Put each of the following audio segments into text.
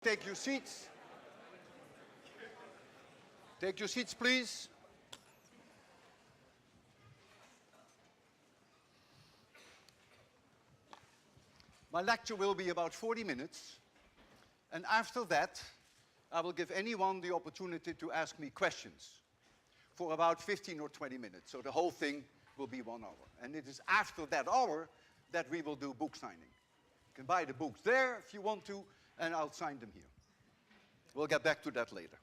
Take your seats. Take your seats, please. My lecture will be about 40 minutes, and after that, I will give anyone the opportunity to ask me questions for about 15 or 20 minutes. So the whole thing will be 1 hour. And it is after that hour that we will do book signing. You can buy the books there if you want to, and I'll sign them here. We'll get back to that later.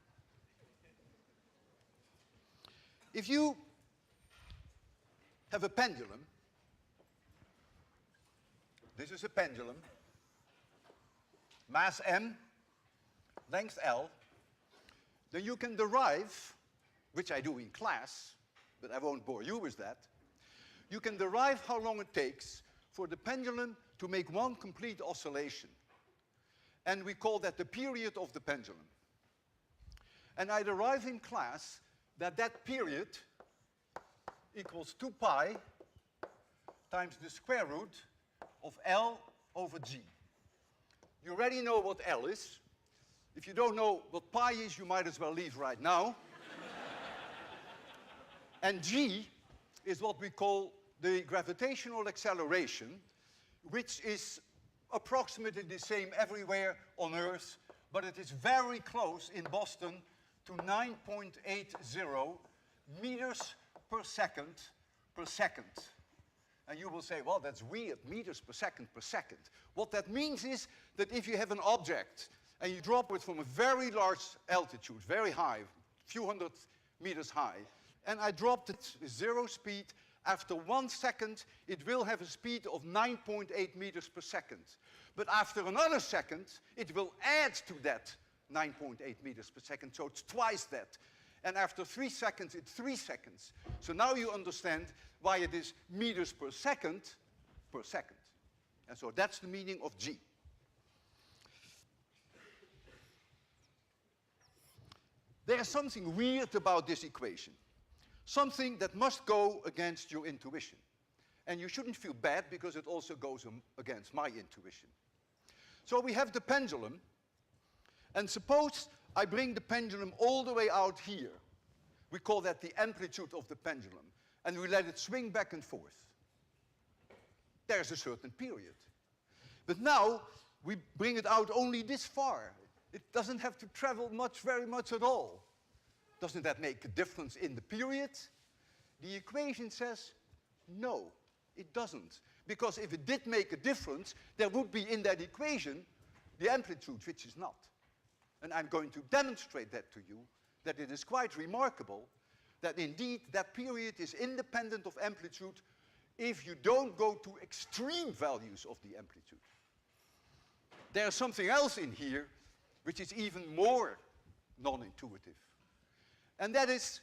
If you have a pendulum, this is a pendulum, mass m, length L, then you can derive, which I do in class, but I won't bore you with that, you can derive how long it takes for the pendulum to make one complete oscillation. And we call that the period of the pendulum. And I derive in class that that period equals 2 pi times the square root of L over G. You already know what L is. If you don't know what pi is, you might as well leave right now. And G is what we call the gravitational acceleration, which is approximately the same everywhere on Earth, but it is very close in Boston to 9.80 meters per second per second. And you will say, well, that's weird, meters per second per second. What that means is that if you have an object and you drop it from a very large altitude, very high, a few hundred meters high, and I dropped it with 0 speed, after 1 second, it will have a speed of 9.8 meters per second. But after another second, it will add to that 9.8 meters per second, so it's twice that. And after 3 seconds, it's 3 seconds. So now you understand why it is meters per second per second. And so that's the meaning of G. There's something weird about this equation. Something that must go against your intuition. And you shouldn't feel bad because it also goes against my intuition. So we have the pendulum, and suppose I bring the pendulum all the way out here. We call that the amplitude of the pendulum, and we let it swing back and forth. There's a certain period. But now we bring it out only this far. It doesn't have to travel very much at all. Doesn't that make a difference in the period? The equation says no, it doesn't. Because if it did make a difference, there would be in that equation the amplitude, which is not. And I'm going to demonstrate that to you, that it is quite remarkable that indeed that period is independent of amplitude if you don't go to extreme values of the amplitude. There's something else in here which is even more non-intuitive. And that is,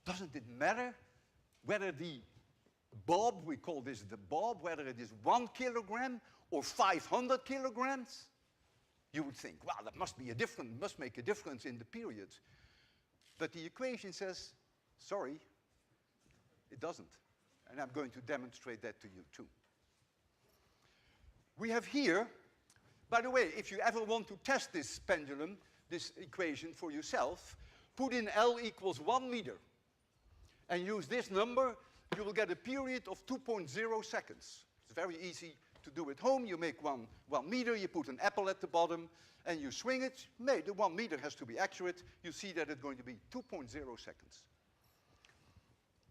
doesn't it matter whether the bob, we call this the bob, whether it is 1 kilogram or 500 kilograms? You would think, well, that must make a difference in the period. But the equation says, sorry, it doesn't. And I'm going to demonstrate that to you too. We have here, by the way, if you ever want to test this pendulum, this equation for yourself, put in L equals 1 meter and use this number, you will get a period of 2.0 seconds. It's very easy to do at home. You make one meter, you put an apple at the bottom, and you swing it. The 1 meter has to be accurate. You see that it's going to be 2.0 seconds.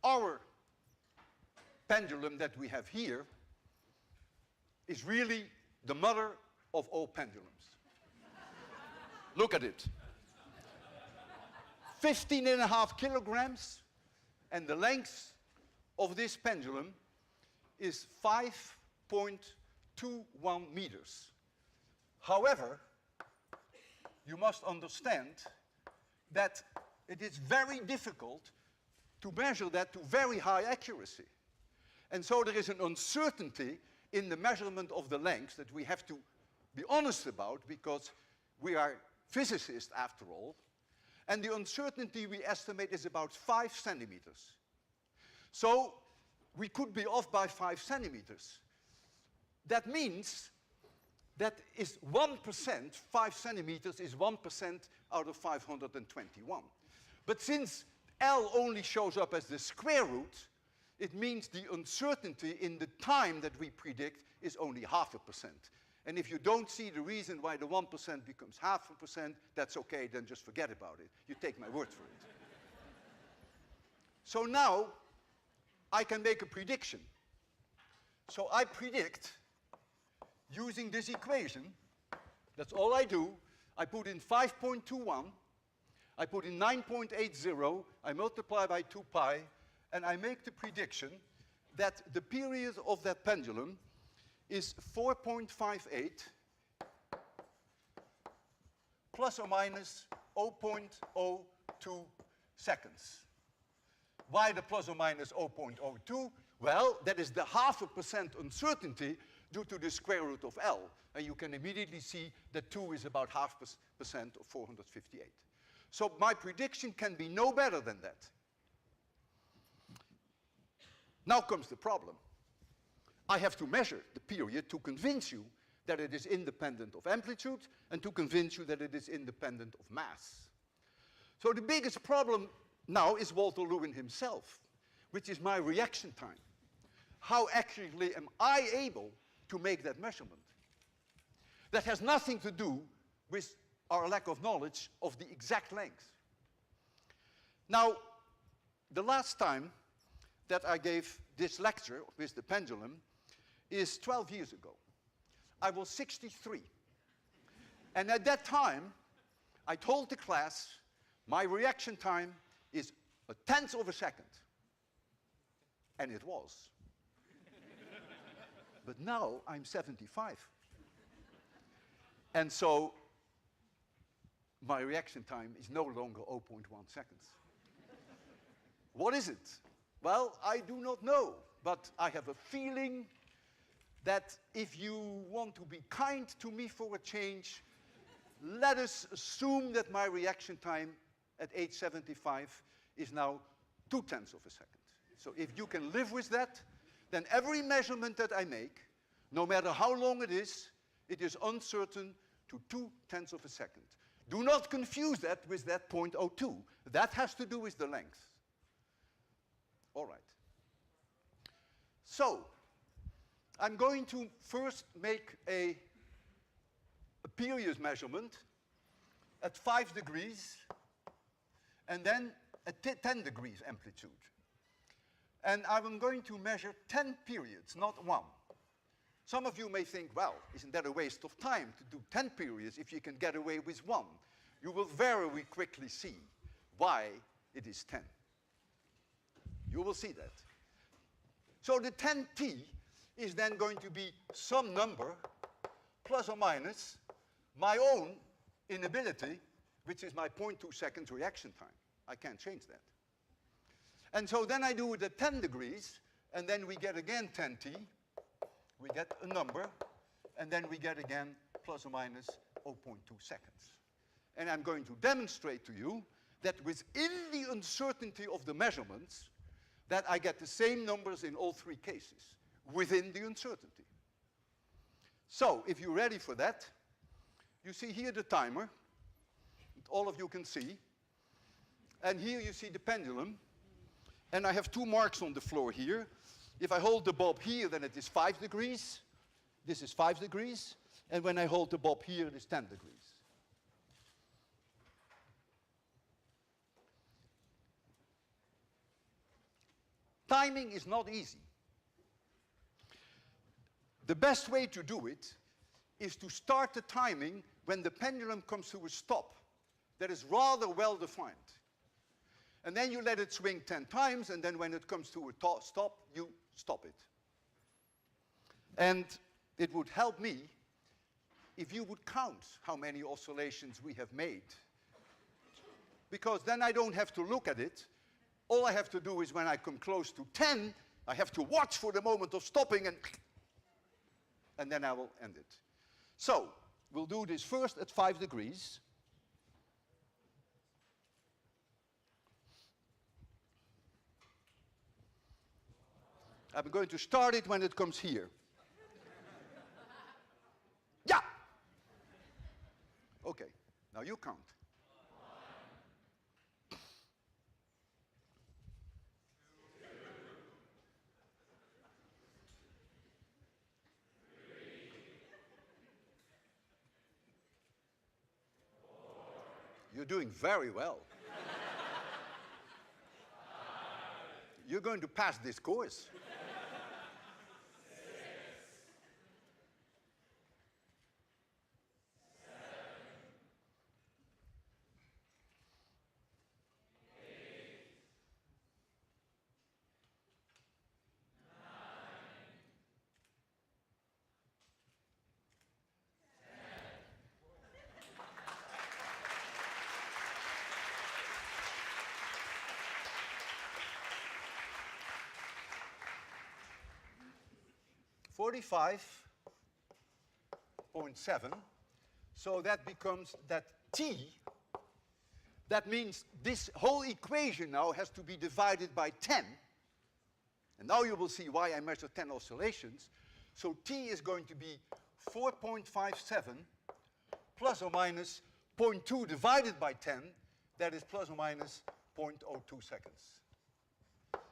Our pendulum that we have here is really the mother of all pendulums. Look at it. 15.5 kilograms, and the length of this pendulum is 5.21 meters. However, you must understand that it is very difficult to measure that to very high accuracy. And so there is an uncertainty in the measurement of the length that we have to be honest about, because we are physicists after all, and the uncertainty we estimate is about 5 centimeters. So we could be off by 5 centimeters. That means that is 1%, 5 centimeters is 1% out of 521. But since L only shows up as the square root, it means the uncertainty in the time that we predict is only 0.5%. And if you don't see the reason why the 1% becomes 0.5%, that's okay, then just forget about it. You take my word for it. So now, I can make a prediction. So I predict, using this equation, that's all I do. I put in 5.21, I put in 9.80, I multiply by 2 pi, and I make the prediction that the period of that pendulum is 4.58 plus or minus 0.02 seconds. Why the plus or minus 0.02? Well, that is the 0.5% uncertainty due to the square root of L. And you can immediately see that 2 is about 0.5% of 458. So my prediction can be no better than that. Now comes the problem. I have to measure the period to convince you that it is independent of amplitude and to convince you that it is independent of mass. So the biggest problem now is Walter Lewin himself, which is my reaction time. How accurately am I able to make that measurement? That has nothing to do with our lack of knowledge of the exact length. Now, the last time that I gave this lecture with the pendulum is 12 years ago. I was 63. And at that time, I told the class, my reaction time is 1/10 of a second. And it was. But now I'm 75. And so my reaction time is no longer 0.1 seconds. What is it? Well, I do not know, but I have a feeling that if you want to be kind to me for a change, let us assume that my reaction time at age 75 is now 0.2 of a second. So if you can live with that, then every measurement that I make, no matter how long it is uncertain to 0.2 of a second. Do not confuse that with that 0.02. That has to do with the length. All right. So, I'm going to first make a period measurement at 5 degrees and then at 10 degrees amplitude. And I'm going to measure 10 periods, not 1. Some of you may think, well, isn't that a waste of time to do 10 periods if you can get away with 1? You will very quickly see why it is 10. You will see that. So the 10t is then going to be some number plus or minus my own inability, which is my 0.2 seconds reaction time. I can't change that. And so then I do it at 10 degrees, and then we get again 10t. We get a number, and then we get again plus or minus 0.2 seconds. And I'm going to demonstrate to you that within the uncertainty of the measurements, that I get the same numbers in all 3 cases, within the uncertainty. So, if you're ready for that, you see here the timer, that all of you can see. And here you see the pendulum. And I have 2 marks on the floor here. If I hold the bulb here, then it is 5 degrees. This is 5 degrees. And when I hold the bulb here, it is 10 degrees. Timing is not easy. The best way to do it is to start the timing when the pendulum comes to a stop. That is rather well defined. And then you let it swing 10 times, and then when it comes to a stop, you stop it. And it would help me if you would count how many oscillations we have made. Because then I don't have to look at it. All I have to do is when I come close to 10, I have to watch for the moment of stopping, and then I will end it. So, we'll do this first at 5 degrees. I'm going to start it when it comes here. Yeah! Okay, now you count. You're doing very well. You're going to pass this course. 45.7. So that becomes that t. That means this whole equation now has to be divided by 10. And now you will see why I measure 10 oscillations. So t is going to be 4.57 plus or minus 0.2 divided by 10. That is plus or minus 0.02 seconds.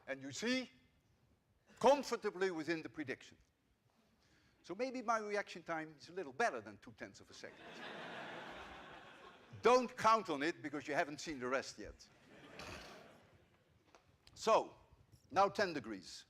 And you see, comfortably within the prediction. So maybe my reaction time is a little better than 0.2 of a second. Don't count on it because you haven't seen the rest yet. So, now 10 degrees.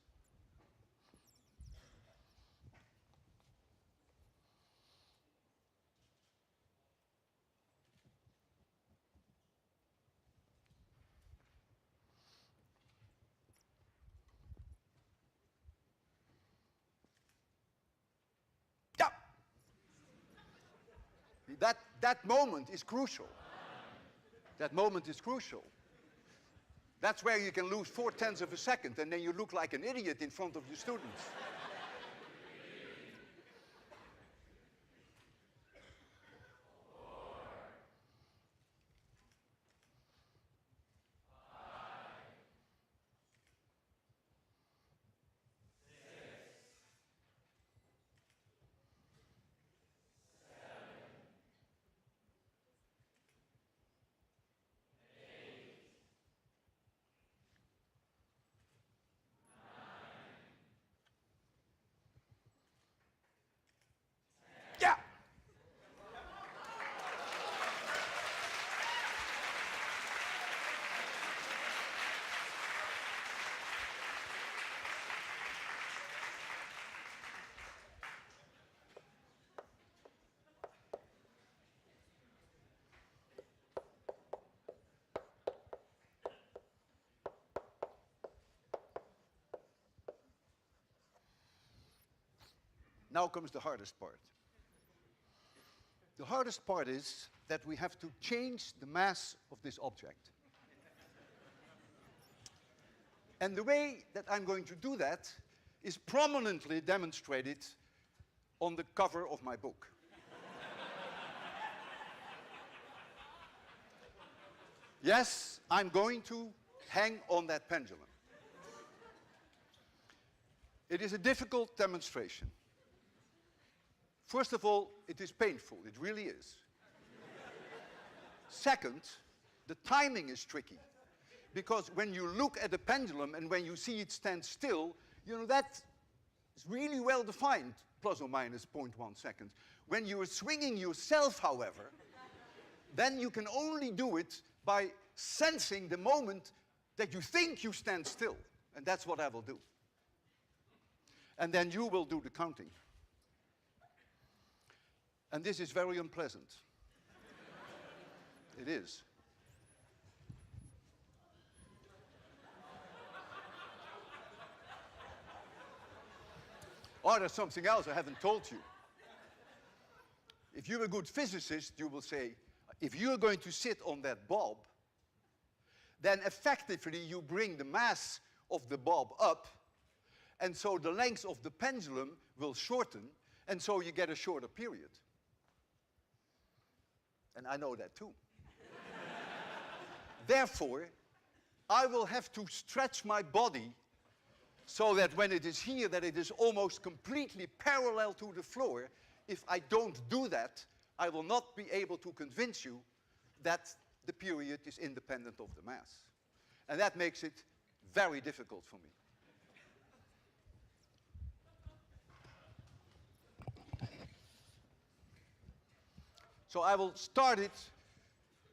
That moment is crucial. That moment is crucial. That's where you can lose 0.4 of a second and then you look like an idiot in front of your students. Now comes the hardest part. The hardest part is that we have to change the mass of this object. And the way that I'm going to do that is prominently demonstrated on the cover of my book. Yes, I'm going to hang on that pendulum. It is a difficult demonstration. First of all, it is painful. It really is. Second, the timing is tricky. Because when you look at a pendulum and when you see it stand still, you know, that is really well defined, plus or minus 0.1 seconds. When you are swinging yourself, however, then you can only do it by sensing the moment that you think you stand still. And that's what I will do. And then you will do the counting. And this is very unpleasant. It is. Oh, there's something else I haven't told you. If you're a good physicist, you will say, if you're going to sit on that bulb, then effectively you bring the mass of the bulb up, and so the length of the pendulum will shorten, and so you get a shorter period. And I know that too. Therefore, I will have to stretch my body so that when it is here, that it is almost completely parallel to the floor. If I don't do that, I will not be able to convince you that the period is independent of the mass. And that makes it very difficult for me. So I will start it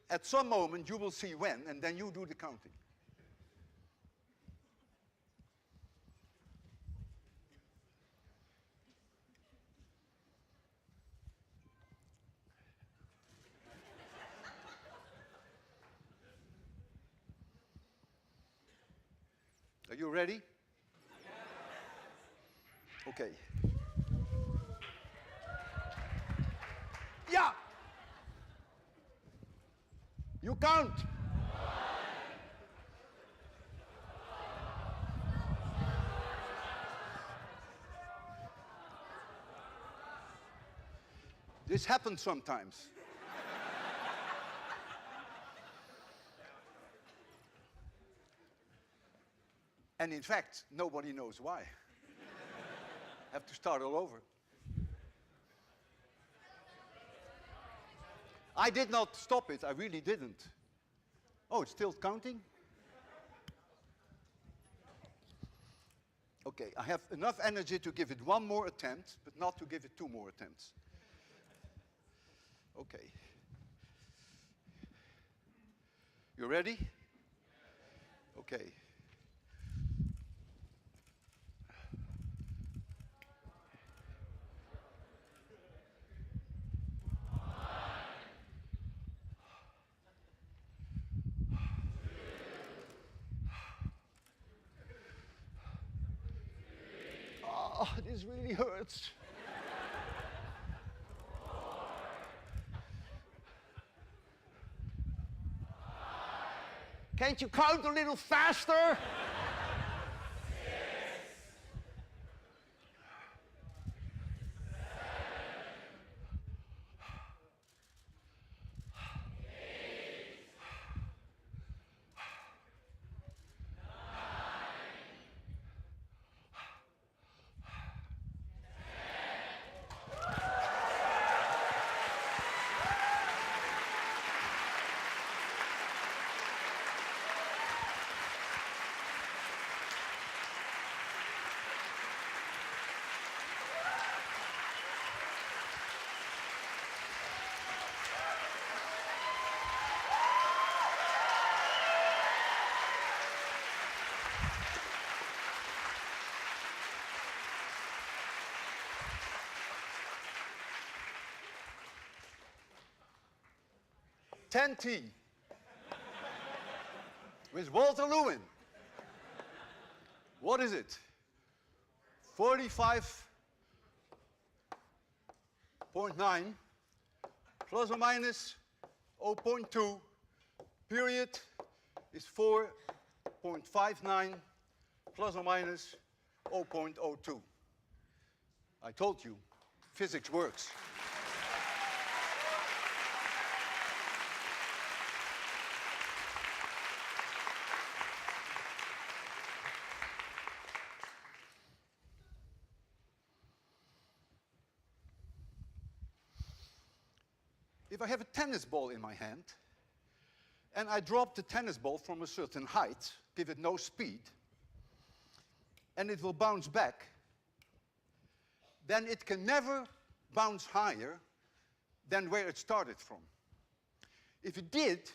at some moment, you will see when, and then you do the counting. Are you ready? Okay. Yeah! You count. This happens sometimes. And in fact, nobody knows why. Have to start all over. I did not stop it, I really didn't. Oh, it's still counting? Okay, I have enough energy to give it one more attempt, but not to give it two more attempts. Okay. You ready? Okay. Oh, this really hurts. Can't you count a little faster? T with Walter Lewin. What is it? 45.9 plus or minus 0.2. Period is 4.59 plus or minus 0.02. I told you, physics works. If I have a tennis ball in my hand, and I drop the tennis ball from a certain height, give it no speed, and it will bounce back, then it can never bounce higher than where it started from. If it did,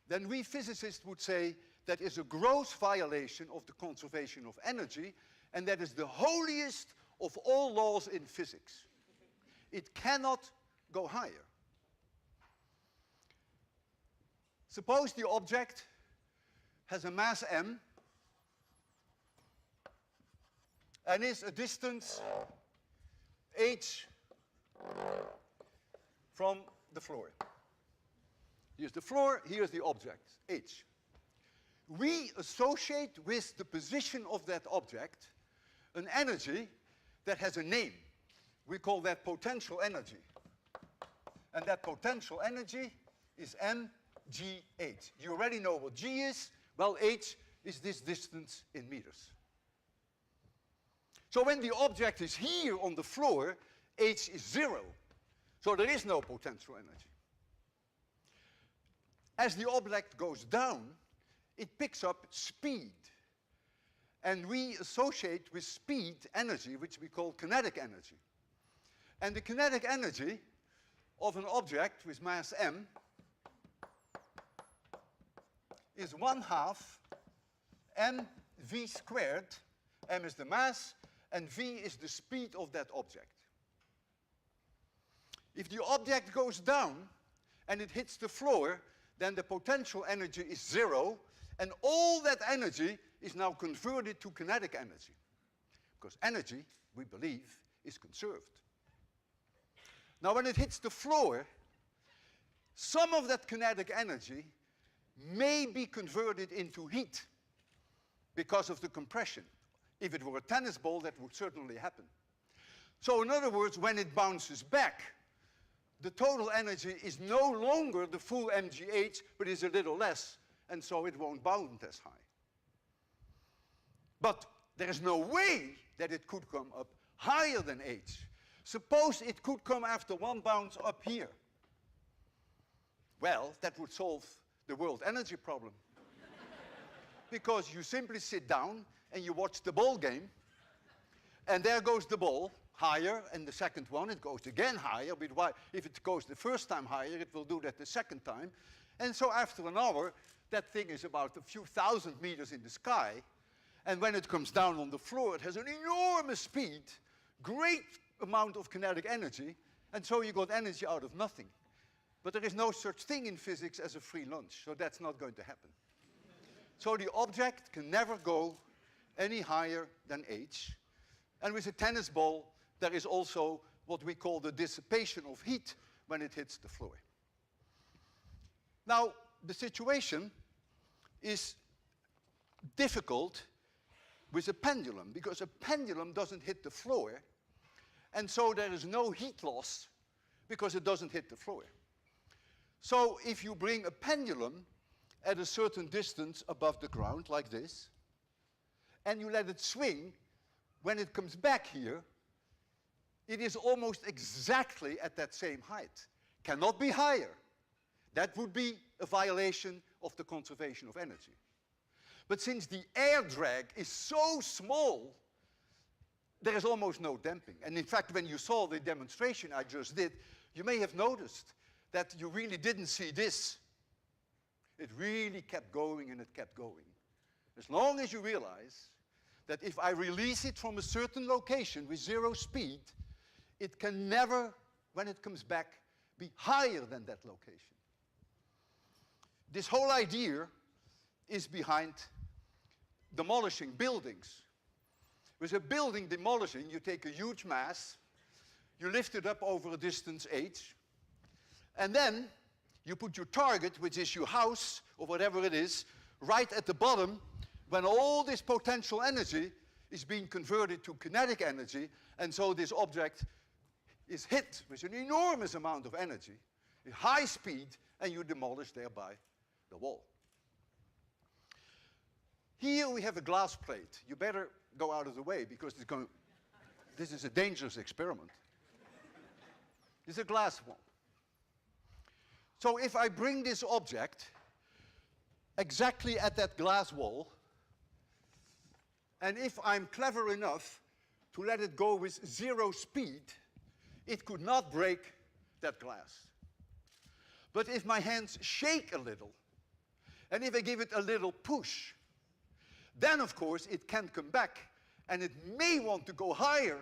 then we physicists would say that is a gross violation of the conservation of energy, and that is the holiest of all laws in physics. It cannot go higher. Suppose the object has a mass m and is a distance h from the floor. Here's the floor, here's the object, h. We associate with the position of that object an energy that has a name. We call that potential energy. And that potential energy is mgh. You already know what g is. Well, h is this distance in meters. So when the object is here on the floor, h is 0. So there is no potential energy. As the object goes down, it picks up speed. And we associate with speed energy, which we call kinetic energy. And the kinetic energy of an object with mass m is 1/2 mv squared. M is the mass, and v is the speed of that object. If the object goes down and it hits the floor, then the potential energy is 0, and all that energy is now converted to kinetic energy. Because energy, we believe, is conserved. Now, when it hits the floor, some of that kinetic energy may be converted into heat because of the compression. If it were a tennis ball, that would certainly happen. So in other words, when it bounces back, the total energy is no longer the full mgh, but is a little less, and so it won't bound as high. But there is no way that it could come up higher than h. Suppose it could come after one bounce up here. Well, that would solve the world energy problem. Because you simply sit down and you watch the ball game, and there goes the ball higher, and the second one, it goes again higher. But why? If it goes the first time higher, it will do that the second time. And so after an hour, that thing is about a few thousand meters in the sky, and when it comes down on the floor, it has an enormous speed, great amount of kinetic energy, and so you got energy out of nothing. But there is no such thing in physics as a free lunch, so that's not going to happen. So the object can never go any higher than h. And with a tennis ball, there is also what we call the dissipation of heat when it hits the floor. Now, the situation is difficult with a pendulum, because a pendulum doesn't hit the floor, and so there is no heat loss because it doesn't hit the floor. So if you bring a pendulum at a certain distance above the ground, like this, and you let it swing, when it comes back here, it is almost exactly at that same height. Cannot be higher. That would be a violation of the conservation of energy. But since the air drag is so small, there is almost no damping. And in fact, when you saw the demonstration I just did, you may have noticed that you really didn't see this. It really kept going and it kept going. As long as you realize that if I release it from a certain location with 0 speed, it can never, when it comes back, be higher than that location. This whole idea is behind demolishing buildings. With a building demolishing, you take a huge mass, you lift it up over a distance h, and then you put your target, which is your house, or whatever it is, right at the bottom, when all this potential energy is being converted to kinetic energy, and so this object is hit with an enormous amount of energy, at high speed, and you demolish thereby the wall. Here we have a glass plate. You better go out of the way, because this is a dangerous experiment. This is a glass wall. So if I bring this object exactly at that glass wall, and if I'm clever enough to let it go with 0 speed, it could not break that glass. But if my hands shake a little, and if I give it a little push, then of course it can come back, and it may want to go higher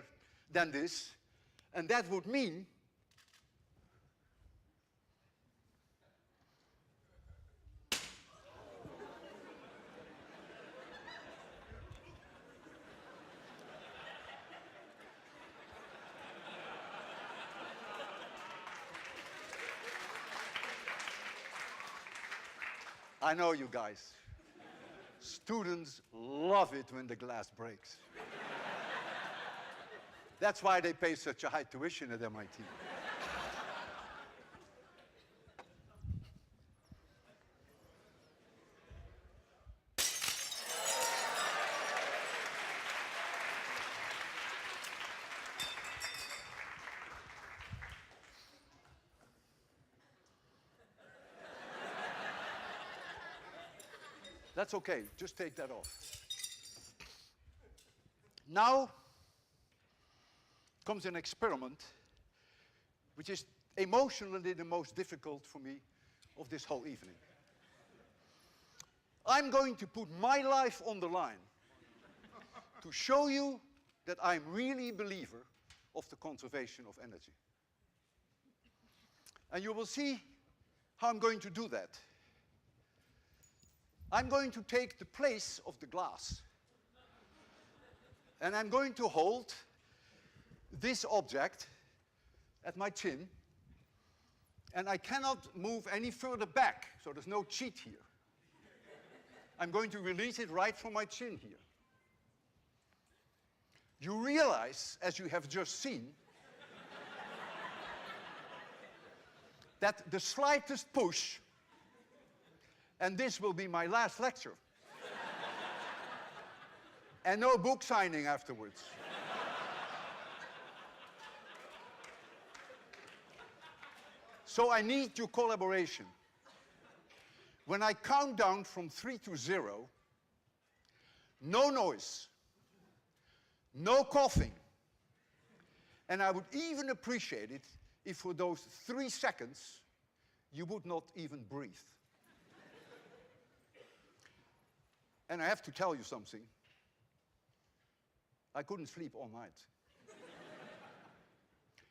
than this, and that would mean I know you guys. Students love it when the glass breaks. That's why they pay such a high tuition at MIT. That's okay, just take that off. Now comes an experiment which is emotionally the most difficult for me of this whole evening. I'm going to put my life on the line to show you that I'm really a believer of the conservation of energy. And you will see how I'm going to do that. I'm going to take the place of the glass. And I'm going to hold this object at my chin. And I cannot move any further back, so there's no cheat here. I'm going to release it right from my chin here. You realize, as you have just seen, that the slightest push, and this will be my last lecture, and no book signing afterwards. So I need your collaboration. When I count down from 3 to 0, no noise, no coughing, and I would even appreciate it if for those 3 seconds you would not even breathe. And I have to tell you something. I couldn't sleep all night.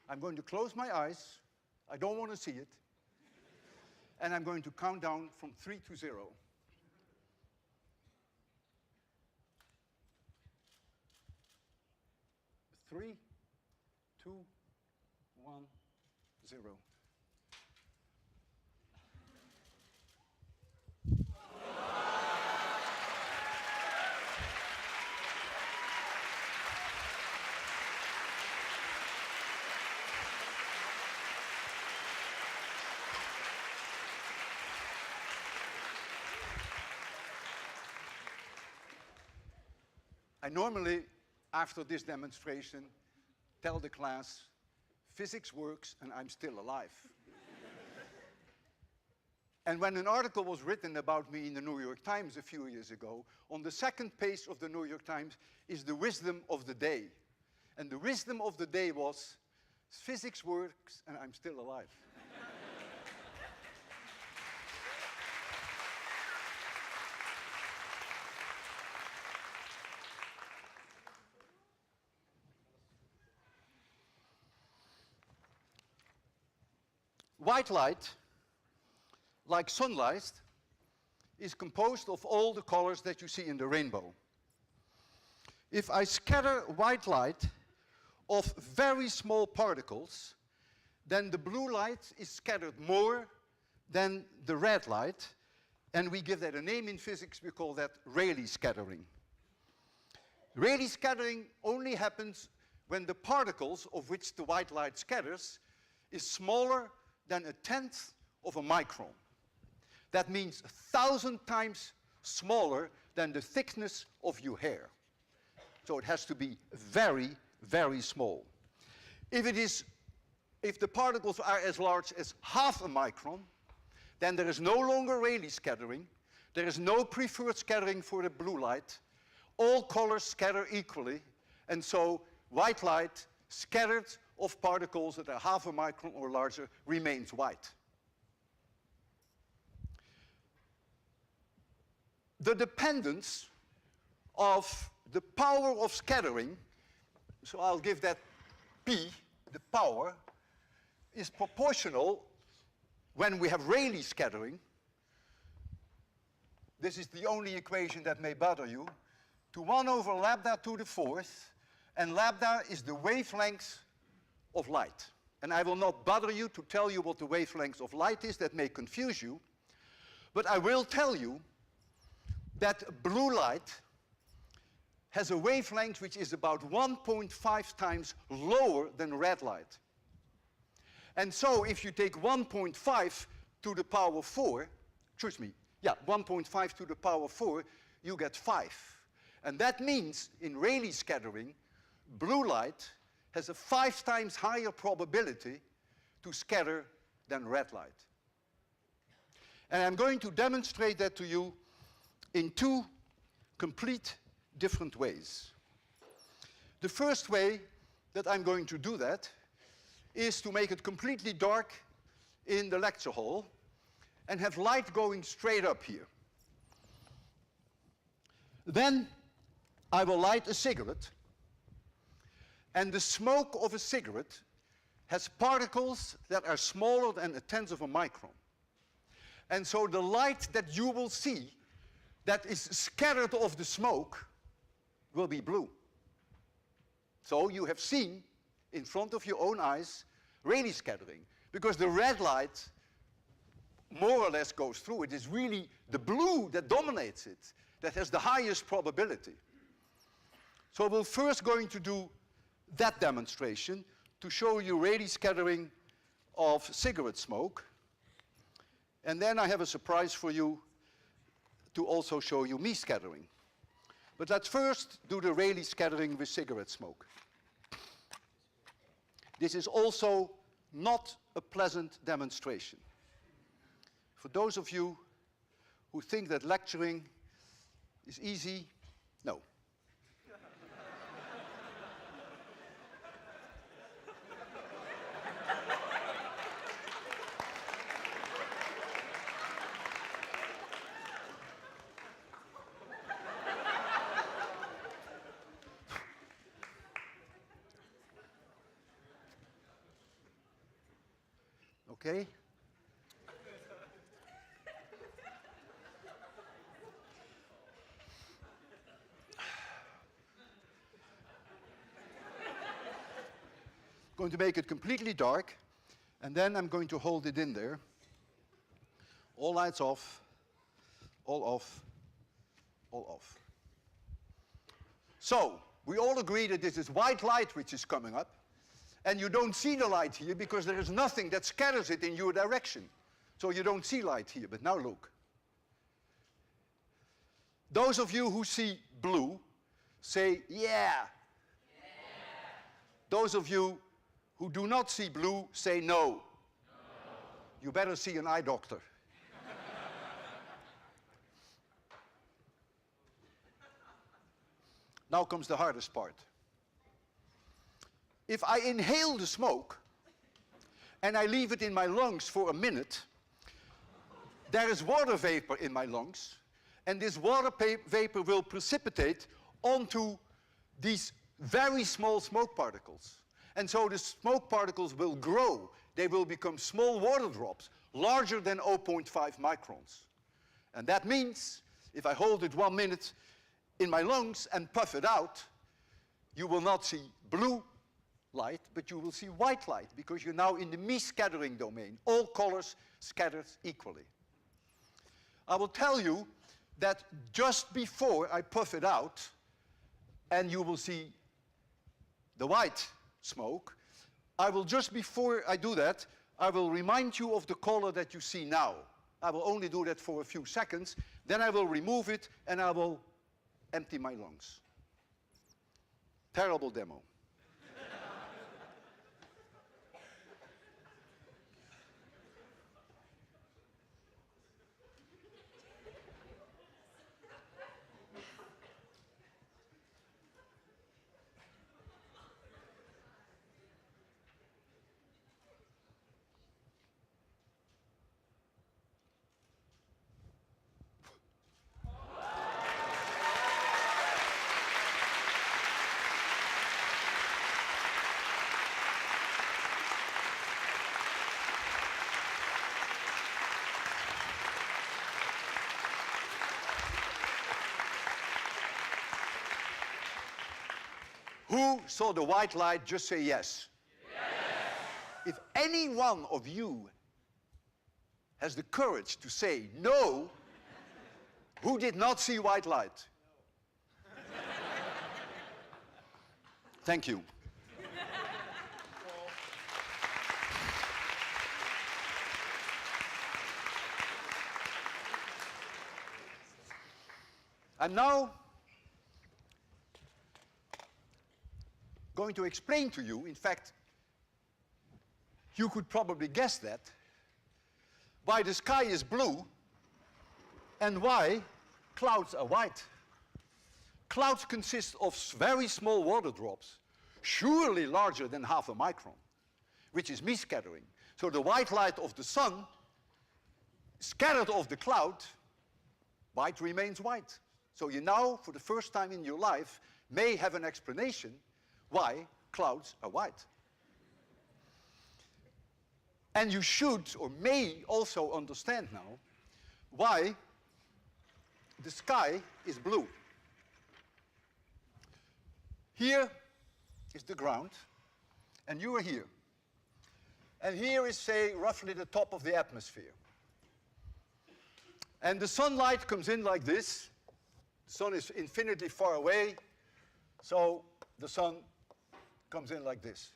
I'm going to close my eyes. I don't want to see it. And I'm going to count down from 3 to 0. 3, 2, 1, 0. I normally, after this demonstration, tell the class, physics works and I'm still alive. And when an article was written about me in the New York Times a few years ago, on the second page of the New York Times is the wisdom of the day. And the wisdom of the day was, physics works and I'm still alive. White light, like sunlight, is composed of all the colors that you see in the rainbow. If I scatter white light of very small particles, then the blue light is scattered more than the red light, and we give that a name in physics. We call that Rayleigh scattering. Rayleigh scattering only happens when the particles of which the white light scatters is smaller than 1/10 of a micron. That means 1,000 times smaller than the thickness of your hair. So it has to be very, very small. If the particles are as large as 1/2 a micron, then there is no longer Rayleigh scattering. There is no preferred scattering for the blue light. All colors scatter equally, and so white light scattered of particles that are 1/2 a micron or larger remains white. The dependence of the power of scattering, so I'll give that P, the power, is proportional when we have Rayleigh scattering. This is the only equation that may bother you, to 1 over lambda to the 4th, and lambda is the wavelength of light. And I will not bother you to tell you what the wavelength of light is. That may confuse you. But I will tell you that blue light has a wavelength which is about 1.5 times lower than red light. And so if you take 1.5 to the power 4, 1.5 to the power 4, you get 5. And that means in Rayleigh scattering, blue light has a 5 times higher probability to scatter than red light. And I'm going to demonstrate that to you in two complete different ways. The first way that I'm going to do that is to make it completely dark in the lecture hall and have light going straight up here. Then I will light a cigarette, and the smoke of a cigarette has particles that are smaller than a tenth of a micron. And so the light that you will see that is scattered off the smoke will be blue. So you have seen in front of your own eyes Rayleigh scattering, because the red light more or less goes through. It is really the blue that dominates it, that has the highest probability. So we're first going to do that demonstration to show you Rayleigh scattering of cigarette smoke. And then I have a surprise for you to also show you me scattering. But let's first do the Rayleigh scattering with cigarette smoke. This is also not a pleasant demonstration. For those of you who think that lecturing is easy, no. Okay? Going to make it completely dark, and then I'm going to hold it in there. All lights off, all off, all off. So, we all agree that this is white light which is coming up, and you don't see the light here because there is nothing that scatters it in your direction. So you don't see light here, but now look. Those of you who see blue, say, yeah. Those of you who do not see blue, say no. You better see an eye doctor. Now comes the hardest part. If I inhale the smoke and I leave it in my lungs for a minute, there is water vapor in my lungs, and this water vapor will precipitate onto these very small smoke particles. And so the smoke particles will grow. They will become small water drops, larger than 0.5 microns. And that means, if I hold it 1 minute in my lungs and puff it out, you will not see blue light, but you will see white light, because you're now in the me scattering domain. All colors scattered equally. I will tell you that just before I puff it out, and you will see the white smoke, I will, just before I do that, I will remind you of the color that you see now. I will only do that for a few seconds, then I will remove it and I will empty my lungs. Terrible demo. Who saw the white light, just say yes. Yes. If any one of you has the courage to say no, who did not see white light? Thank you. I'm now going to explain to you, in fact, you could probably guess that, why the sky is blue and why clouds are white. Clouds consist of very small water drops, surely larger than half a micron, which is me scattering. So the white light of the sun scattered off the cloud, white remains white. So you now, for the first time in your life, may have an explanation why clouds are white. And you should, or may also understand now, why the sky is blue. Here is the ground, and you are here. And here is, say, roughly the top of the atmosphere. And the sunlight comes in like this. The sun is infinitely far away, so the sun comes in like this.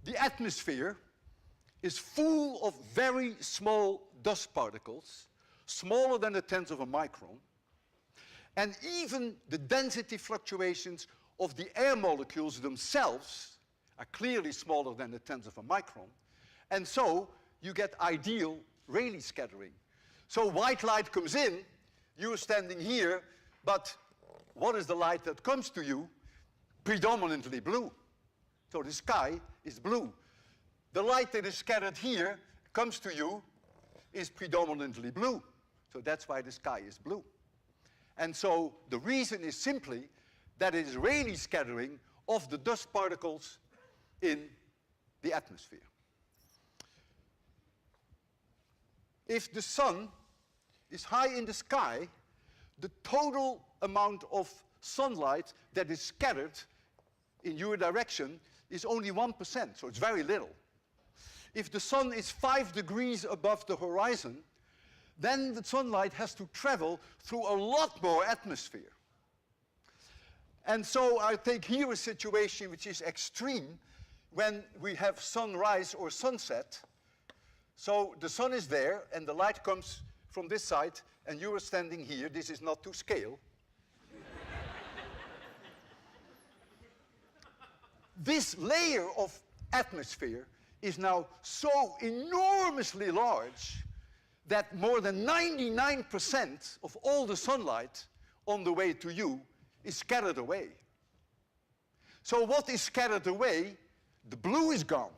The atmosphere is full of very small dust particles, smaller than a tenth of a micron, and even the density fluctuations of the air molecules themselves are clearly smaller than a tenth of a micron, and so you get ideal Rayleigh scattering. So white light comes in, you're standing here, but what is the light that comes to you? Predominantly blue. So the sky is blue. The light that is scattered here comes to you is predominantly blue. So that's why the sky is blue. And so the reason is simply that it is Rayleigh scattering of the dust particles in the atmosphere. If the sun is high in the sky, the total amount of sunlight that is scattered in your direction is only 1%, so it's very little. If the sun is 5 degrees above the horizon, then the sunlight has to travel through a lot more atmosphere. And so I take here a situation which is extreme when we have sunrise or sunset. So the sun is there, and the light comes from this side, and you are standing here. This is not to scale. This layer of atmosphere is now so enormously large that more than 99% of all the sunlight on the way to you is scattered away. So what is scattered away? The blue is gone.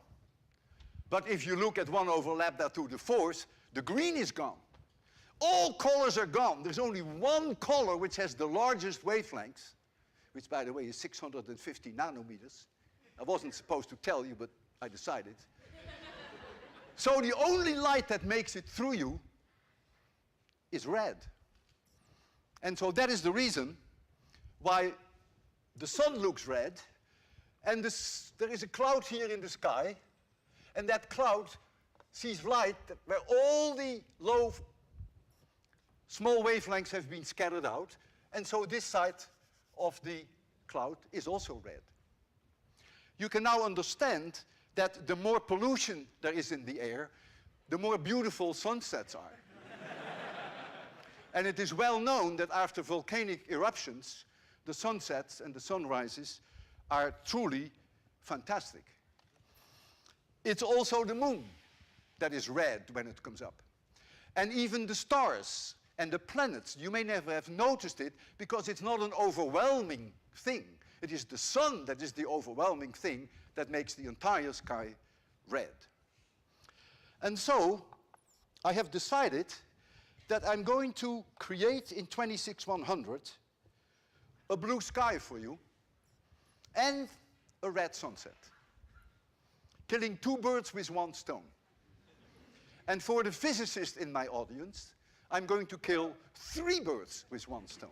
But if you look at 1 over lambda to the 4th, the green is gone. All colors are gone. There's only one color which has the largest wavelengths, which, by the way, is 650 nanometers. I wasn't supposed to tell you, but I decided. So the only light that makes it through you is red. And so that is the reason why the sun looks red, and there is a cloud here in the sky, and that cloud sees light where all the low, small wavelengths have been scattered out, and so this side of the cloud is also red. You can now understand that the more pollution there is in the air, the more beautiful sunsets are. And it is well known that after volcanic eruptions, the sunsets and the sunrises are truly fantastic. It's also the moon that is red when it comes up. And even the stars and the planets, you may never have noticed it because it's not an overwhelming thing. It is the sun that is the overwhelming thing that makes the entire sky red. And so I have decided that I'm going to create in 26100 a blue sky for you and a red sunset, killing 2 birds with 1 stone. And for the physicist in my audience, I'm going to kill 3 birds with 1 stone.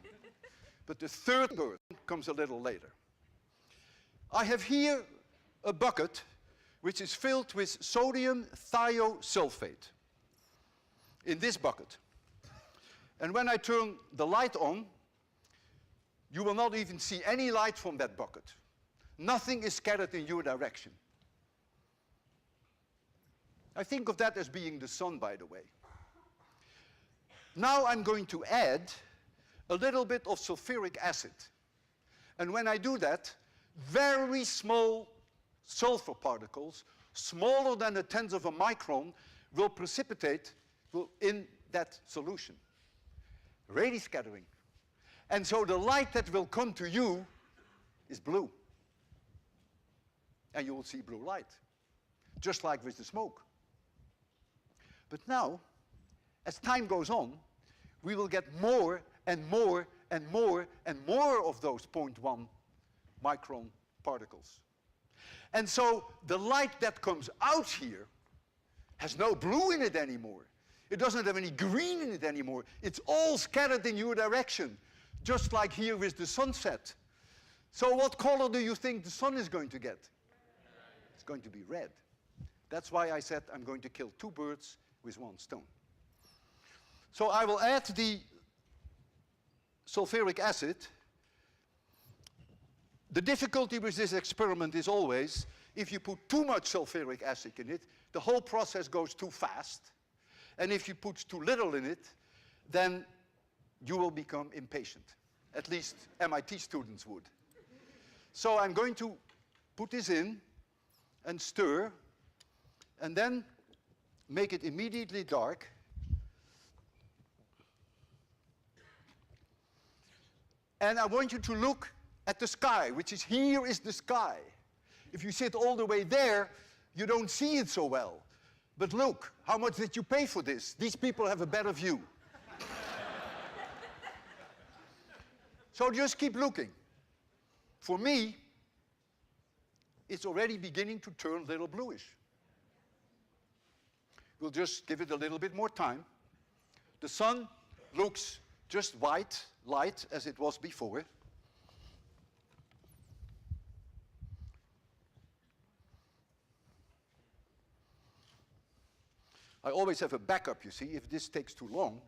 But the 3rd bird comes a little later. I have here a bucket which is filled with sodium thiosulfate in this bucket. And when I turn the light on, you will not even see any light from that bucket. Nothing is scattered in your direction. I think of that as being the sun, by the way. Now I'm going to add a little bit of sulfuric acid. And when I do that, very small sulfur particles, smaller than a tenth of a micron, will precipitate in that solution. Rayleigh scattering. And so the light that will come to you is blue. And you will see blue light, just like with the smoke. But now, as time goes on, we will get more and more and more and more of those 0.1 micron particles. And so the light that comes out here has no blue in it anymore. It doesn't have any green in it anymore. It's all scattered in your direction, just like here with the sunset. So what color do you think the sun is going to get? It's going to be red. That's why I said I'm going to kill two birds with one stone. So I will add the sulfuric acid. The difficulty with this experiment is always, if you put too much sulfuric acid in it, the whole process goes too fast. And if you put too little in it, then you will become impatient. At least MIT students would. So I'm going to put this in and stir, and then make it immediately dark. And I want you to look at the sky, which is here is the sky. If you sit all the way there, you don't see it so well. But look, how much did you pay for this? These people have a better view. So just keep looking. For me, it's already beginning to turn a little bluish. We'll just give it a little bit more time. The sun looks just white, light, as it was before. I always have a backup, you see. If this takes too long,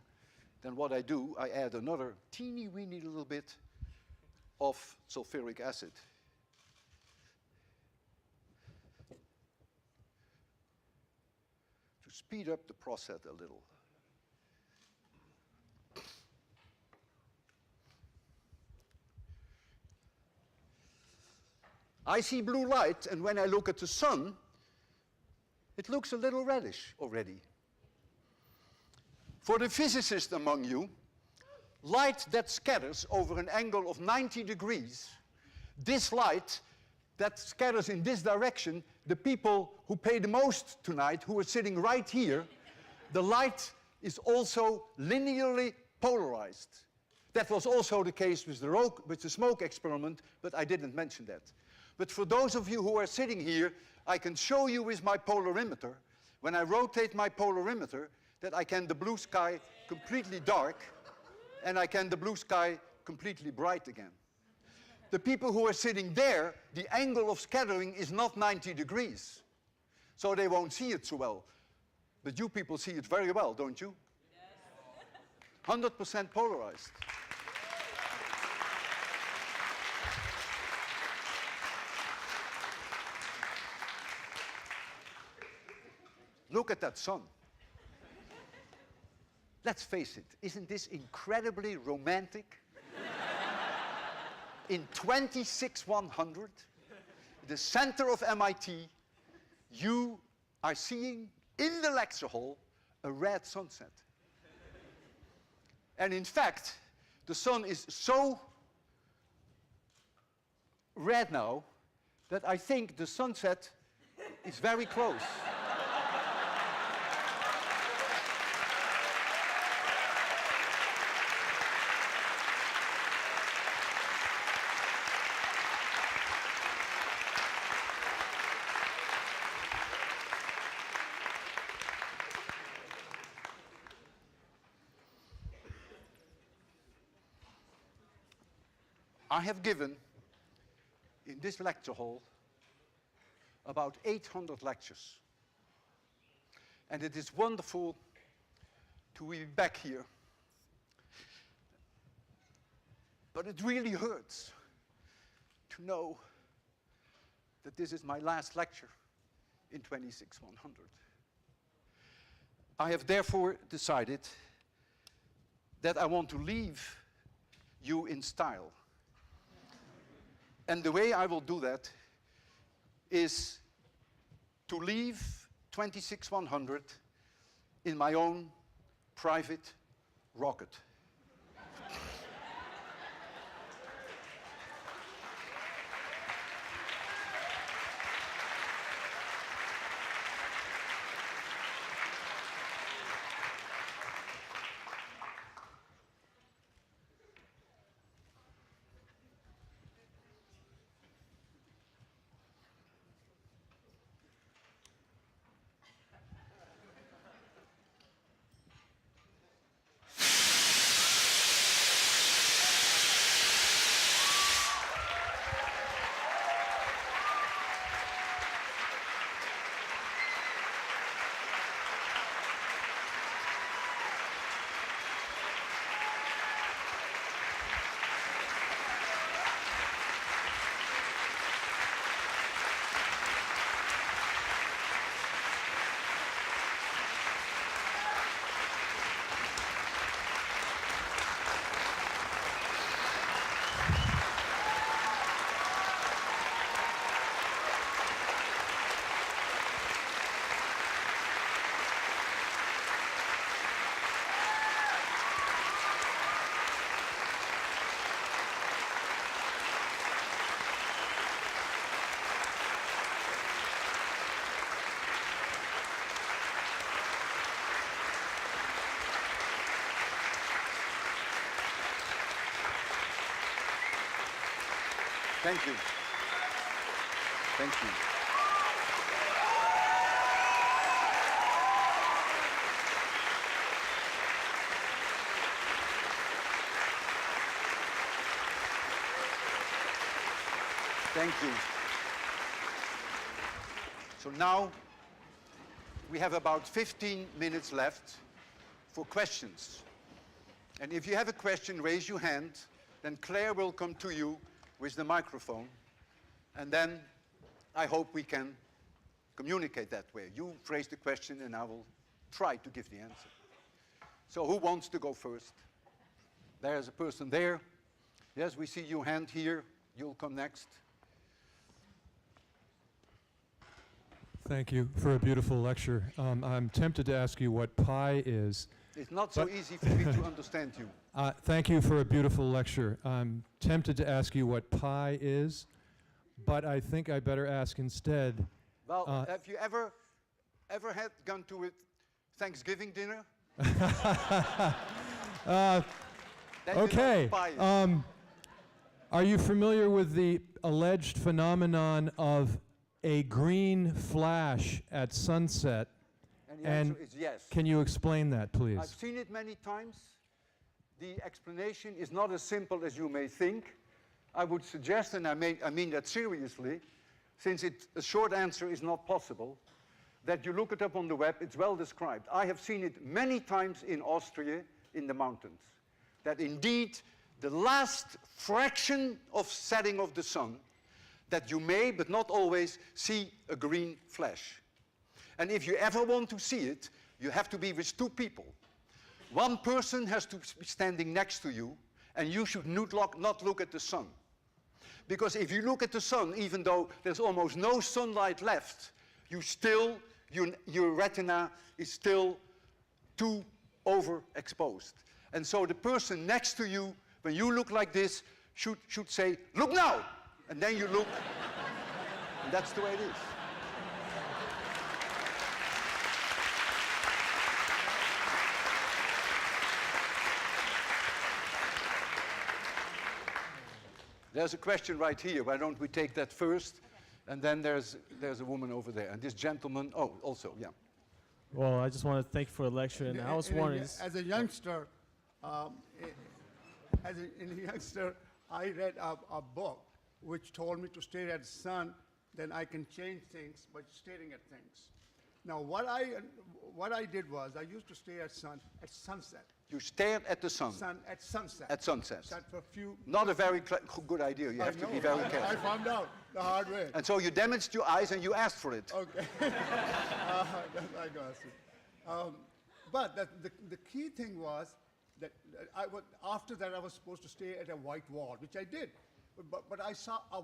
then what I do, I add another teeny-weeny little bit of sulfuric acid. To speed up the process a little. I see blue light, and when I look at the sun, it looks a little reddish already. For the physicist among you, light that scatters over an angle of 90 degrees, this light that scatters in this direction, the people who pay the most tonight, who are sitting right here, the light is also linearly polarized. That was also the case with the smoke experiment, but I didn't mention that. But for those of you who are sitting here, I can show you with my polarimeter, when I rotate my polarimeter, that I can the blue sky completely dark, and I can the blue sky completely bright again. The people who are sitting there, the angle of scattering is not 90 degrees, so they won't see it so well. But you people see it very well, don't you? Yes. 100% polarized. Look at that sun. Let's face it, isn't this incredibly romantic? In 26,100, the center of MIT, you are seeing in the lecture hall a red sunset. And in fact, the sun is so red now that I think the sunset is very close. I have given, in this lecture hall, about 800 lectures. And it is wonderful to be back here. But it really hurts to know that this is my last lecture in 26,100. I have therefore decided that I want to leave you in style. And the way I will do that is to leave 26,100 in my own private rocket. Thank you. Thank you. Thank you. So now we have about 15 minutes left for questions. And if you have a question, raise your hand, then Claire will come to you with the microphone, and then I hope we can communicate that way. You phrase the question and I will try to give the answer. So who wants to go first? There's a person there. Yes, we see your hand here. You'll come next. Thank you for a beautiful lecture. I'm tempted to ask you what pi is. It's not so easy for me to understand you. Thank you for a beautiful lecture. I'm tempted to ask you what pi is, but I think I better ask instead. Well, have you ever gone to a Thanksgiving dinner? Okay. Are you familiar with the alleged phenomenon of a green flash at sunset? And the answer is yes. Can you explain that, please? I've seen it many times. The explanation is not as simple as you may think. I would suggest, and I mean that seriously, since a short answer is not possible, that you look it up on the web. It's well described. I have seen it many times in Austria, in the mountains, that indeed the last fraction of setting of the sun, that you may, but not always, see a green flash. And if you ever want to see it, you have to be with two people. One person has to be standing next to you, and you should not look at the sun. Because if you look at the sun, even though there's almost no sunlight left, your retina is still too overexposed. And so the person next to you, when you look like this, should say, "Look now!" And then you look, and that's the way it is. There's a question right here. Why don't we take that first? And then there's a woman over there. And this gentleman, oh, also, yeah. Well, I just want to thank you for the lecture. And I was wondering, as a youngster, I read a book which told me to stare at the sun, then I can change things by staring at things. Now, what I did was, I used to stare at sun at sunset. You stared at the sun? At sunset. At sunset. Sat for a few... Not a very good idea. You have to be very careful. I found out the hard way. And so you damaged your eyes and you asked for it. Okay. I got it. But the key thing was that after that I was supposed to stay at a white wall, which I did. But I saw a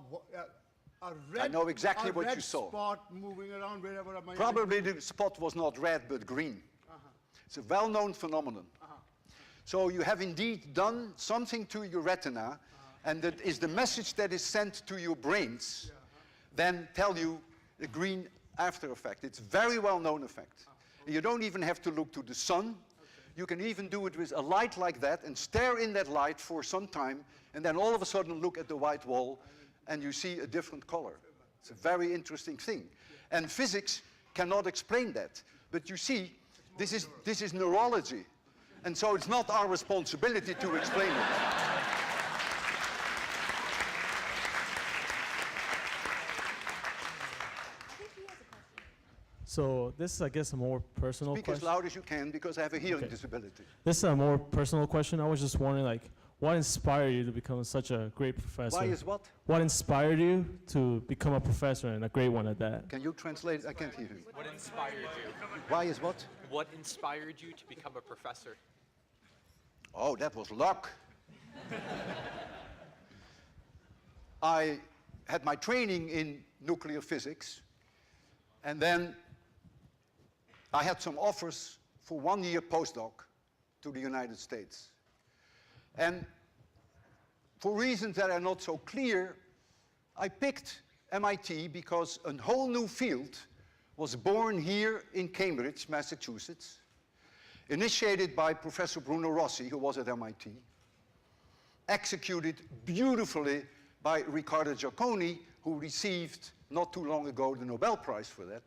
red, I know exactly what you saw. Spot moving around wherever I might. Probably the spot was not red but green. It's a well-known phenomenon. So you have indeed done something to your retina, and that is the message that is sent to your brains, then tell you the green after effect. It's a very well-known effect. You don't even have to look to the sun. You can even do it with a light like that and stare in that light for some time, and then all of a sudden look at the white wall and you see a different color. It's a very interesting thing. And physics cannot explain that. But you see, this is neurology. And so it's not our responsibility to explain it. So this is, I guess, a more personal Speak as question. loud as you can because I have a hearing Okay. disability. This is a more personal question. I was just wondering, like, what inspired you to become such a great professor? Why is what? What inspired you to become a professor and a great one at that? Can you translate it? I can't hear you. What inspired you? Why is what? What inspired you to become a professor? Oh, that was luck. I had my training in nuclear physics, and then I had some offers for 1-year postdoc to the United States. And for reasons that are not so clear, I picked MIT because a whole new field was born here in Cambridge, Massachusetts, initiated by Professor Bruno Rossi, who was at MIT, executed beautifully by Riccardo Giacconi, who received not too long ago the Nobel Prize for that.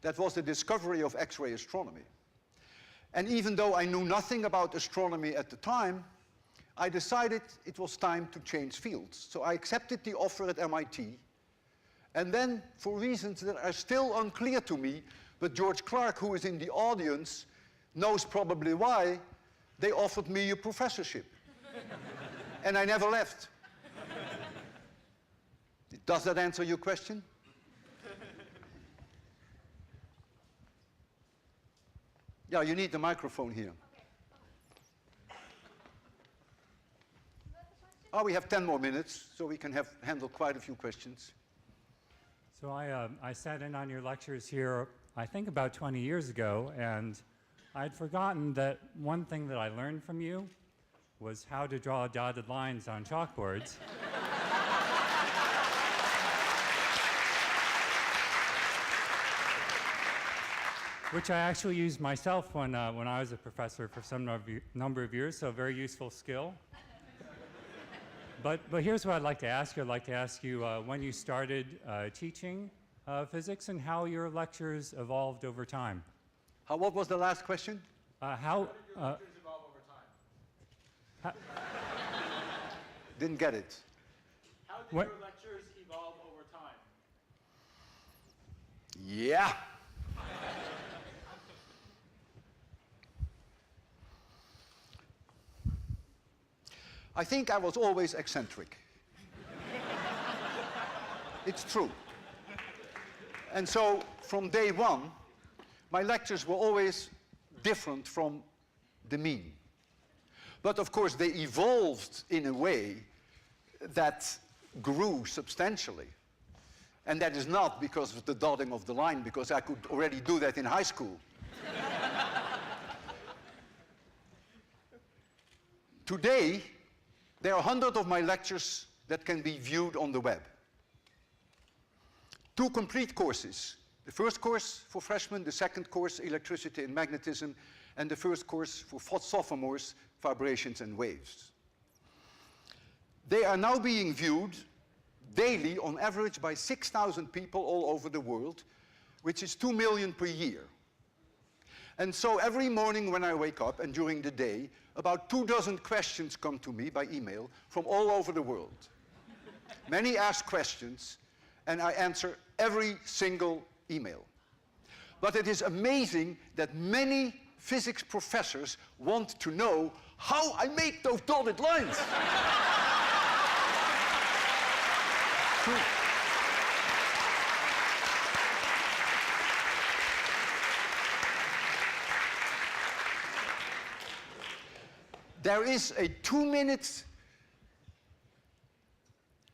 That was the discovery of X-ray astronomy. And even though I knew nothing about astronomy at the time, I decided it was time to change fields. So I accepted the offer at MIT. And then, for reasons that are still unclear to me, but George Clark, who is in the audience, knows probably why, they offered me a professorship. And I never left. Does that answer your question? Yeah, you need the microphone here. Oh, we have 10 more minutes, so we can handle quite a few questions. So I sat in on your lectures here, I think about 20 years ago, and I'd forgotten that one thing that I learned from you was how to draw dotted lines on chalkboards. Which I actually used myself when I was a professor for some number of years, so a very useful skill. But here's what I'd like to ask you. I'd like to ask you when you started teaching physics and how your lectures evolved over time. What was the last question? How Your lectures evolve over time. Didn't get it. How did What- your lectures evolve over time? Yeah. I think I was always eccentric. It's true. And so from day one, my lectures were always different from the mean. But of course, they evolved in a way that grew substantially. And that is not because of the dotting of the line, because I could already do that in high school. Today, there are 100 of my lectures that can be viewed on the web. 2 complete courses. The first course for freshmen, the second course, electricity and magnetism, and the first course for sophomores, vibrations and waves. They are now being viewed daily on average by 6,000 people all over the world, which is 2 million per year. And so every morning when I wake up and during the day, about 24 questions come to me by email from all over the world. Many ask questions, and I answer every single email. But it is amazing that many physics professors want to know how I make those dotted lines. True. There is a 2-minute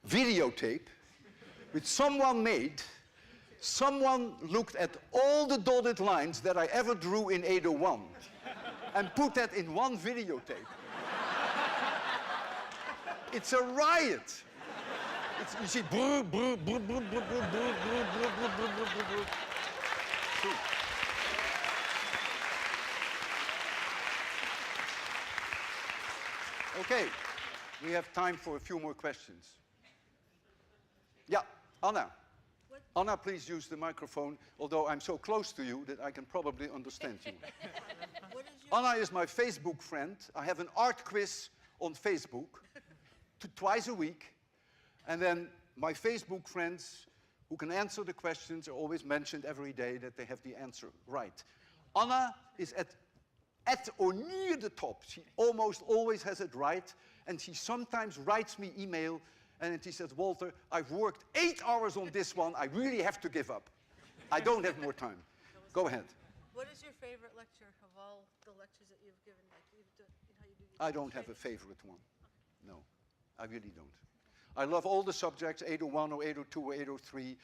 videotape which someone made. Someone looked at all the dotted lines that I ever drew in 801 and put that in one videotape. It's a riot. You see, brr, brr, brr, brr, brr, brr, brr, brr, brr, brr, brr, brr, brr. Okay, we have time for a few more questions. Yeah, Anna. Anna, please use the microphone, although I'm so close to you that I can probably understand you. Anna is my Facebook friend. I have an art quiz on Facebook twice a week. And then my Facebook friends who can answer the questions are always mentioned every day that they have the answer right. Anna is at or near the top. She almost always has it right. And she sometimes writes me email and she says, Walter, I've worked 8 hours on this one. I really have to give up. I don't have more time. Go ahead. What is your favorite lecture of all the lectures that you've given? Like how you do these I don't have a favorite one. No, I really don't. I love all the subjects, 801 or 802 or 803.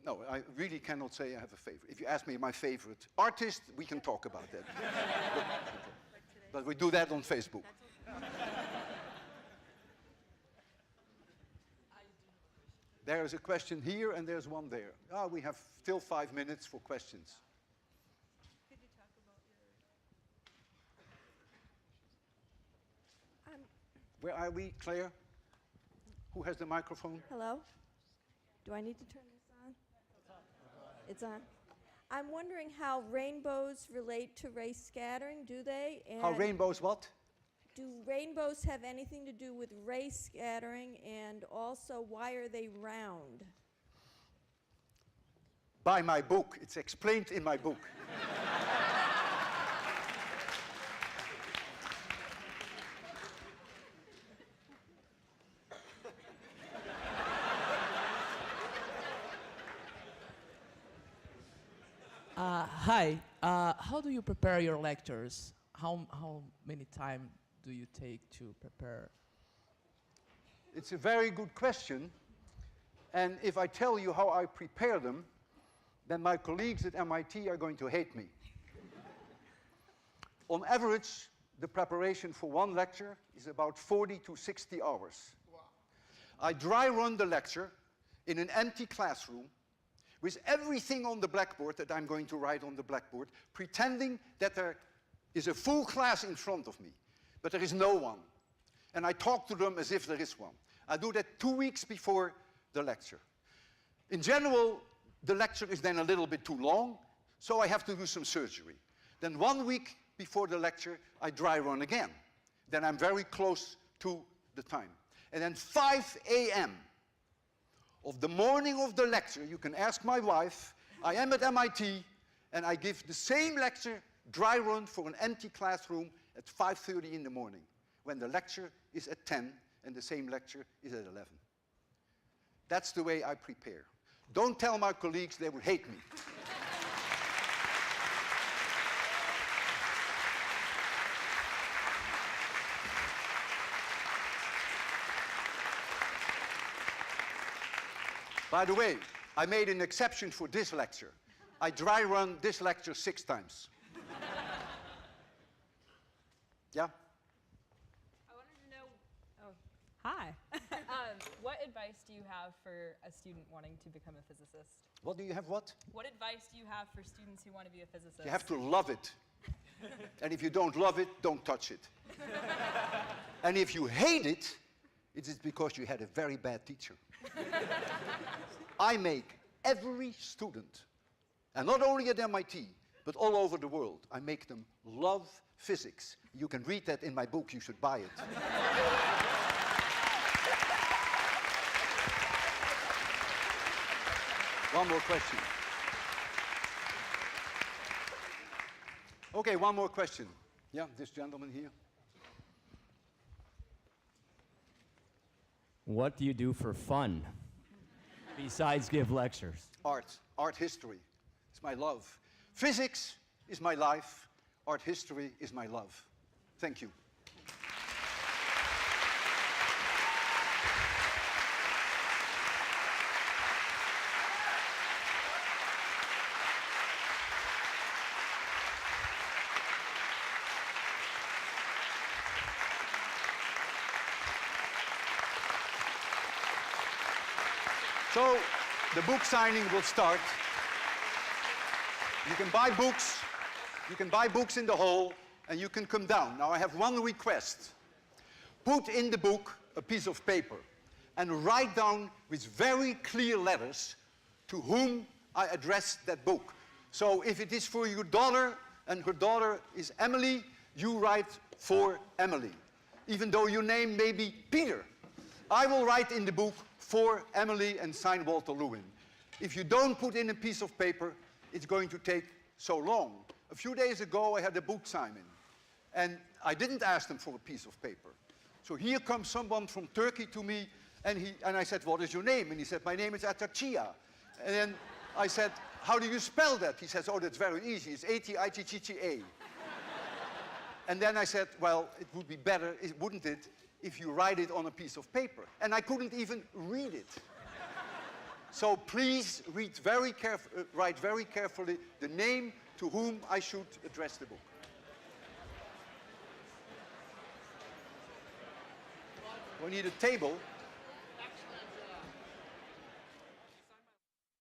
No, I really cannot say I have a favorite. If you ask me my favorite artist, we can talk about that. But we do that on Facebook. There is a question here and there's one there. Ah, we have still 5 minutes for questions. Could you talk about your... Where are we, Claire? Who has the microphone? Hello? Do I need to turn this on? It's on. I'm wondering how rainbows relate to race scattering. Do they? And How rainbows what? do rainbows have anything to do with race scattering? And also, why are they round? By my book. It's explained in my book. Hi. How do you prepare your lectures? How many time do you take to prepare? It's a very good question. And if I tell you how I prepare them, then my colleagues at MIT are going to hate me. On average, the preparation for one lecture is about 40 to 60 hours. Wow. I dry run the lecture in an empty classroom with everything on the blackboard that I'm going to write on the blackboard, pretending that there is a full class in front of me, but there is no one. And I talk to them as if there is one. I do that 2 weeks before the lecture. In general, the lecture is then a little bit too long, so I have to do some surgery. Then 1 week before the lecture, I dry run again. Then I'm very close to the time. And then 5 a.m. of the morning of the lecture, you can ask my wife, I am at MIT, and I give the same lecture, dry run for an empty classroom at 5:30 in the morning, when the lecture is at 10 and the same lecture is at 11. That's the way I prepare. Don't tell my colleagues, they will hate me. By the way, I made an exception for this lecture. I dry run this lecture 6 times. Yeah? I wanted to know, hi. What advice do you have for a student wanting to become a physicist? What do you have what? What advice do you have for students who want to be a physicist? You have to love it. And if you don't love it, don't touch it. And if you hate it, it is because you had a very bad teacher. I make every student, and not only at MIT, but all over the world, I make them love physics. You can read that in my book, you should buy it. One more question. Okay, one more question. Yeah, this gentleman here. What do you do for fun besides give lectures? Art history. It's my love. Physics is my life. Art history is my love. Thank you. So the book signing will start. You can buy books. You can buy books in the hall, and you can come down. Now I have one request. Put in the book a piece of paper and write down with very clear letters to whom I address that book. So if it is for your daughter and her daughter is Emily, you write for Emily, even though your name may be Peter. I will write in the book for Emily and sign Walter Lewin. If you don't put in a piece of paper, it's going to take so long. A few days ago, I had a book signing, and I didn't ask them for a piece of paper. So here comes someone from Turkey to me, and I said, what is your name? And he said, my name is Atachia. And then I said, how do you spell that? He says, oh, that's very easy. It's A-T-I-T-T-T-A. And then I said, well, it would be better, wouldn't it, if you write it on a piece of paper? And I couldn't even read it. So please write very carefully the name to whom I should address the book. We need a table.